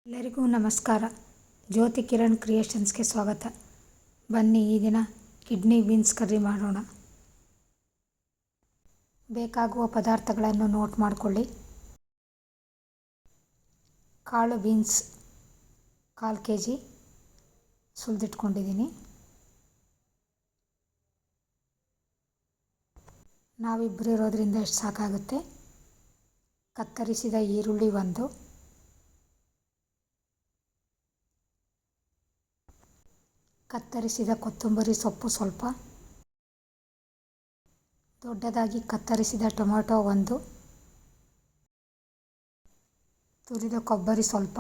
ಎಲ್ಲರಿಗೂ ನಮಸ್ಕಾರ. ಜ್ಯೋತಿ ಕಿರಣ್ ಕ್ರಿಯೇಷನ್ಸ್ಗೆ ಸ್ವಾಗತ. ಬನ್ನಿ ಈ ದಿನ ಕಿಡ್ನಿ ಬೀನ್ಸ್ ಕರ್ರಿ ಮಾಡೋಣ. ಬೇಕಾಗುವ ಪದಾರ್ಥಗಳನ್ನು ನೋಟ್ ಮಾಡಿಕೊಳ್ಳಿ. ಕಾಳು ಬೀನ್ಸ್ 1/4 kg ಸುಲಿದಿಟ್ಕೊಂಡಿದ್ದೀನಿ. ನಾವಿಬ್ಬರು ಇರೋದ್ರಿಂದ ಎಷ್ಟು ಸಾಕಾಗುತ್ತೆ. ಕತ್ತರಿಸಿದ ಈರುಳ್ಳಿ 1, ಕತ್ತರಿಸಿದ ಕೊತ್ತಂಬರಿ ಸೊಪ್ಪು ಸ್ವಲ್ಪ, ದೊಡ್ಡದಾಗಿ ಕತ್ತರಿಸಿದ ಟೊಮೆಟೊ 1, ತುರಿದ ಕೊಬ್ಬರಿ ಸ್ವಲ್ಪ,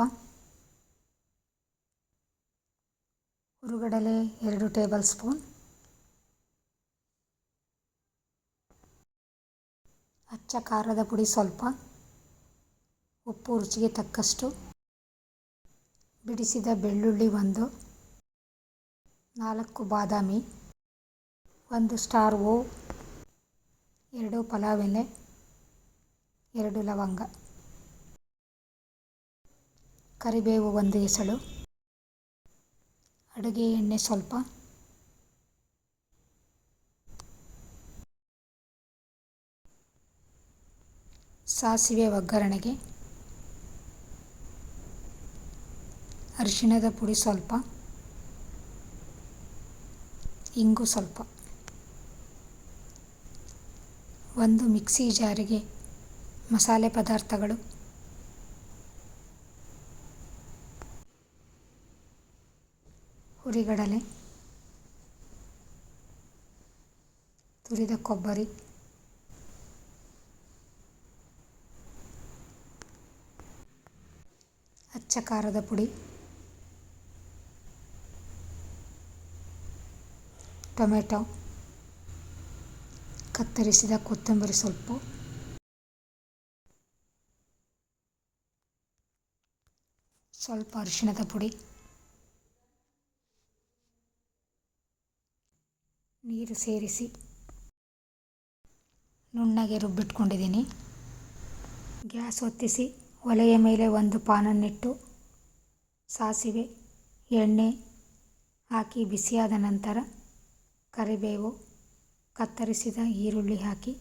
ಹುರಿಗಡಲೆ 2 ಟೇಬಲ್ ಸ್ಪೂನ್, ಅಚ್ಚ ಖಾರದ ಪುಡಿ ಸ್ವಲ್ಪ, ಉಪ್ಪು ರುಚಿಗೆ ತಕ್ಕಷ್ಟು, ಬಿಡಿಸಿದ ಬೆಳ್ಳುಳ್ಳಿ 1, 4 ಬಾದಾಮಿ, 1 ಸ್ಟಾರ್ ಓವ್, 2 ಪಲಾವ್ ಎಲೆ, 2 ಲವಂಗ, ಕರಿಬೇವು 1 ಎಸಳು, ಅಡುಗೆ ಎಣ್ಣೆ ಸ್ವಲ್ಪ, ಸಾಸಿವೆ ಒಗ್ಗರಣೆಗೆ, ಅರಿಶಿಣದ ಪುಡಿ ಸ್ವಲ್ಪ, ಇಂಗು ಸ್ವಲ್ಪ. ಒಂದು ಮಿಕ್ಸಿ ಜಾರಿಗೆ ಮಸಾಲೆ ಪದಾರ್ಥಗಳು: ಹುರಿಗಡಲೆ, ತುರಿದ ಕೊಬ್ಬರಿ, ಅಚ್ಚ ಖಾರದ ಪುಡಿ, ಟೊಮೆಟೊ, ಕತ್ತರಿಸಿದ ಕೊತ್ತಂಬರಿ ಸೊಪ್ಪು, ಸ್ವಲ್ಪ ಅರಿಶಿಣದ ಪುಡಿ, ನೀರು ಸೇರಿಸಿ ನುಣ್ಣಗೆ ರುಬ್ಬಿಟ್ಕೊಂಡಿದ್ದೀನಿ. ಗ್ಯಾಸ್ ಹೊತ್ತಿಸಿ ಒಲೆಯ ಮೇಲೆ ಒಂದು ಪಾನನ್ನಿಟ್ಟು ಸಾಸಿವೆ ಎಣ್ಣೆ ಹಾಕಿ ಬಿಸಿಯಾದ ನಂತರ ಕರಿಬೇವು, ಕತ್ತರಿಸಿದ ಈರುಳ್ಳಿ ಹಾಕಿ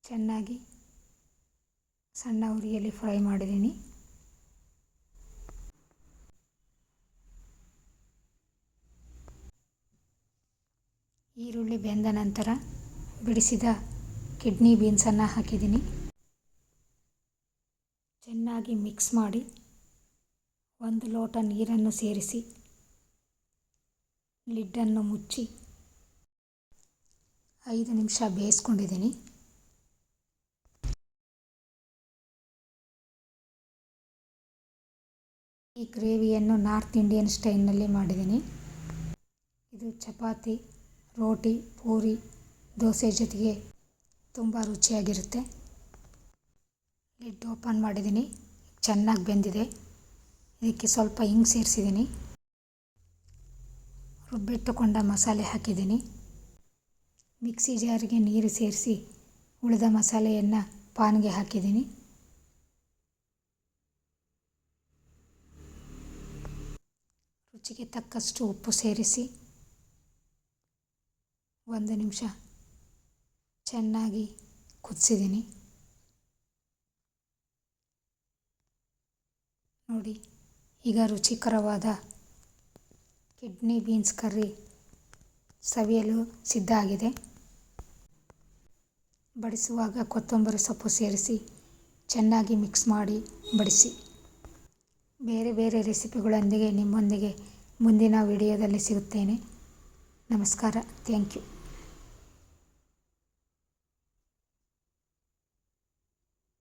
ಚೆನ್ನಾಗಿ ಸಣ್ಣ ಉರಿಯಲ್ಲಿ ಫ್ರೈ ಮಾಡಿದ್ದೀನಿ. ಈರುಳ್ಳಿ ಬೆಂದ ನಂತರ ಬಿಡಿಸಿದ ಕಿಡ್ನಿ ಬೀನ್ಸನ್ನು ಹಾಕಿದ್ದೀನಿ. ಚೆನ್ನಾಗಿ ಮಿಕ್ಸ್ ಮಾಡಿ 1 ಲೋಟ ನೀರನ್ನು ಸೇರಿಸಿ ಲಿಡ್ಡನ್ನು ಮುಚ್ಚಿ 5 ನಿಮಿಷ ಬೇಯಿಸ್ಕೊಂಡಿದ್ದೀನಿ. ಈ ಗ್ರೇವಿಯನ್ನು ನಾರ್ತ್ ಇಂಡಿಯನ್ ಸ್ಟೈಲ್ನಲ್ಲಿ ಮಾಡಿದ್ದೀನಿ. ಇದು ಚಪಾತಿ, ರೋಟಿ, ಪೂರಿ, ದೋಸೆ ಜೊತೆಗೆ ತುಂಬ ರುಚಿಯಾಗಿರುತ್ತೆ. ಲಿಡ್ ಓಪನ್ ಮಾಡಿದ್ದೀನಿ. ಚೆನ್ನಾಗಿ ಬೆಂದಿದೆ. ಇದಕ್ಕೆ ಸ್ವಲ್ಪ ಹಿಂಗೆ ಸೇರಿಸಿದ್ದೀನಿ. ರುಬ್ಬಿಟ್ಟುಕೊಂಡ ಮಸಾಲೆ ಹಾಕಿದ್ದೀನಿ. ಮಿಕ್ಸಿ ಜಾರಿಗೆ ನೀರು ಸೇರಿಸಿ ಉಳಿದ ಮಸಾಲೆಯನ್ನು ಪಾನ್ಗೆ ಹಾಕಿದ್ದೀನಿ. ರುಚಿಗೆ ತಕ್ಕಷ್ಟು ಉಪ್ಪು ಸೇರಿಸಿ 1 ನಿಮಿಷ ಚೆನ್ನಾಗಿ ಕುದಿಸಿದ್ದೀನಿ. ನೋಡಿ, ಈಗ ರುಚಿಕರವಾದ ಕಿಡ್ನಿ ಬೀನ್ಸ್ ಕರ್ರಿ ಸವಿಯಲು ಸಿದ್ಧ ಆಗಿದೆ. ಬಡಿಸುವಾಗ ಕೊತ್ತಂಬರಿ ಸೊಪ್ಪು ಸೇರಿಸಿ ಚೆನ್ನಾಗಿ ಮಿಕ್ಸ್ ಮಾಡಿ ಬಡಿಸಿ. ಬೇರೆ ಬೇರೆ ರೆಸಿಪಿಗಳೊಂದಿಗೆ ನಿಮ್ಮೊಂದಿಗೆ ಮುಂದಿನ ವಿಡಿಯೋದಲ್ಲಿ ಸಿಗುತ್ತೇನೆ. ನಮಸ್ಕಾರ. Thank you.